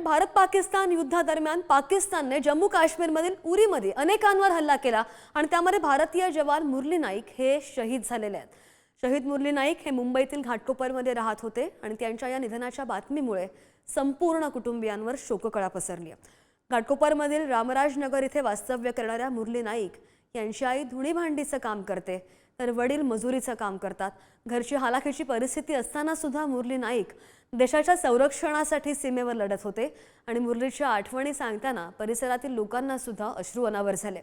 भारत पाकिस्तान युद्धादरम्यान पाकिस्तानने जम्मू काश्मीरमधील उरीमध्ये अनेकांवर हल्ला केला आणि त्यामध्ये भारतीय जवान मुरली नाईक हे शहीद झालेले आहेत। शहीद मुरली नाईक हे मुंबईतील घाटकोपरमध्ये राहत होते आणि त्यांच्या या निधनाच्या बातमीमुळे संपूर्ण कुटुंबियांवर शोककळा पसरली आहे। घाटकोपरमधील रामराज नगर इथे वास्तव्य करणाऱ्या मुरली नाईक यांची आई धुणी भांडीचं काम करते तर वडील मजुरीचं काम करतात। घरची हालाखीची परिस्थिती असताना सुद्धा मुरली नाईक देशाच्या संरक्षणासाठी सीमेवर लढत होते आणि मुरलीच्या आठवणी सांगताना परिसरातील लोकांना सुद्धा अश्रू अनावर झाले।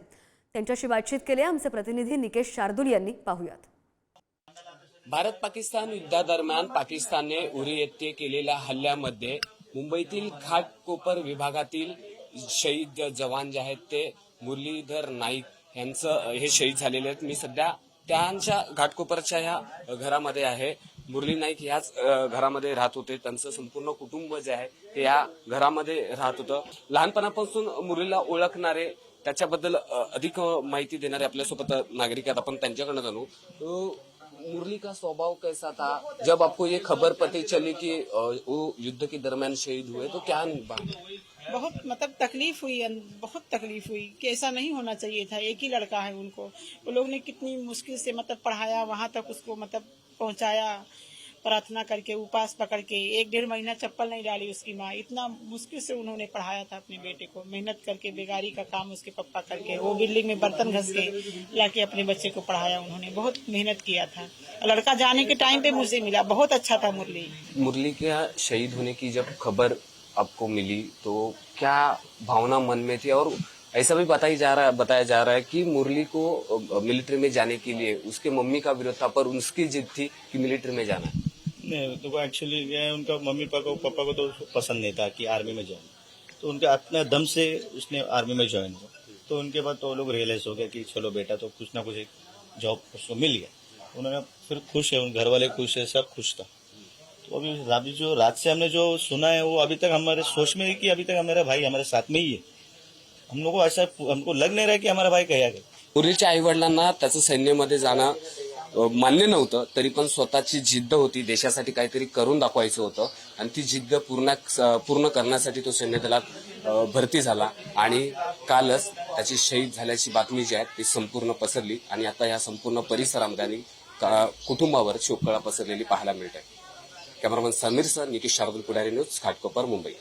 त्यांच्याशी बातचीत केली आमचे प्रतिनिधी निकेश शार्दूल यांनी। पाहूयात। भारत पाकिस्तान युद्धादरम्यान पाकिस्तानने उरी येथे केलेल्या हल्ल्यामध्ये मुंबईतील घाटकोपर विभागातील शहीद जवान जे आहेत ते मुरलीधर नाईक यांचं हे शहीद झालेले आहेत। मी सध्या त्यांच्या घाटकोपरच्या ह्या घरामध्ये आहे। मुरली नाईक ह्याच घरामध्ये राहत होते। त्यांचं संपूर्ण कुटुंब जे आहे ते या घरामध्ये राहत होतं। लहानपणापासून मुरलीला ओळखणारे त्याच्याबद्दल अधिक माहिती देणारे आपल्यासोबत नागरिक आहेत। आपण त्यांच्याकडनं जाणू। मुरली का स्वभाव कैसा था? जब आपको ये खबर पता चली कि वो युद्ध के दरमियान शहीद हुए तो क्या बहुत मतलब तकलीफ हुई, बहुत तकलीफ हुई कि ऐसा नहीं होना चाहिए था। एक ही लड़का है उनको, वो लोग ने कितनी मुश्किल से मतलब पढ़ाया, वहां तक उसको मतलब पहुंचाया, प्रार्थना करके उपास पकड़ के 1-1.5 महीना चप्पल नहीं डाली उसकी माँ। इतना मुश्किल से उन्होंने पढ़ाया था अपने बेटे को, मेहनत करके बेगारी का काम उसके पप्पा करके, वो बिल्डिंग में बर्तन घस के लाके अपने बच्चे को पढ़ाया। उन्होंने बहुत मेहनत किया था। लड़का जाने के टाइम पे मुझे मिला, बहुत अच्छा था मुरली। मुरली के शहीद होने की जब खबर आपको मिली तो क्या भावना मन में थी? और ऐसा भी बताया जा रहा है कि मुरली को मिलिट्री में जाने के लिए उसके मम्मी का विरोध था, पर उसकी जिद थी कि मिलिट्री में जाना है। नहीं, तो एक्चुअली उनका मम्मी पापा को तो पसंद नहीं था कि आर्मी में ज्वाइन, तो उनके अपने दम से उसने आर्मी में ज्वाइन किया। तो उनके बाद तो लोग रियलाइज हो गया कि चलो बेटा तो कुछ ना कुछ एक जॉब उसको मिल गया। उन्होंने फिर खुश है, घर वाले खुश है, सब खुश था। तो अभी जो रात से हमने जो सुना है वो अभी तक हमारे सोच में है कि अभी तक हमारा भाई हमारे साथ में ही है। हम लोग को ऐसा हमको लग नहीं रहा कि हमारा भाई गया है। मुरलीच्या आई वडिलांना त्याचं सैन्यामध्ये जाणं मान्य नव्हतं, तरी पण स्वतःची जिद्द होती, देशासाठी काहीतरी करून दाखवायचं होतं आणि ती जिद्द पूर्ण करण्यासाठी तो सैन्य दलात भरती झाला आणि कालच त्याची शहीद झाल्याची बातमी जी आहे ती संपूर्ण पसरली आणि आता या संपूर्ण परिसरामध्ये आणि कुटुंबावर शोककळा पसरलेली पाहायला मिळते। कॅमेरामन समीर सर, निकेश शार्दूल, पुढारी न्यूज, घाटकोपर, मुंबई।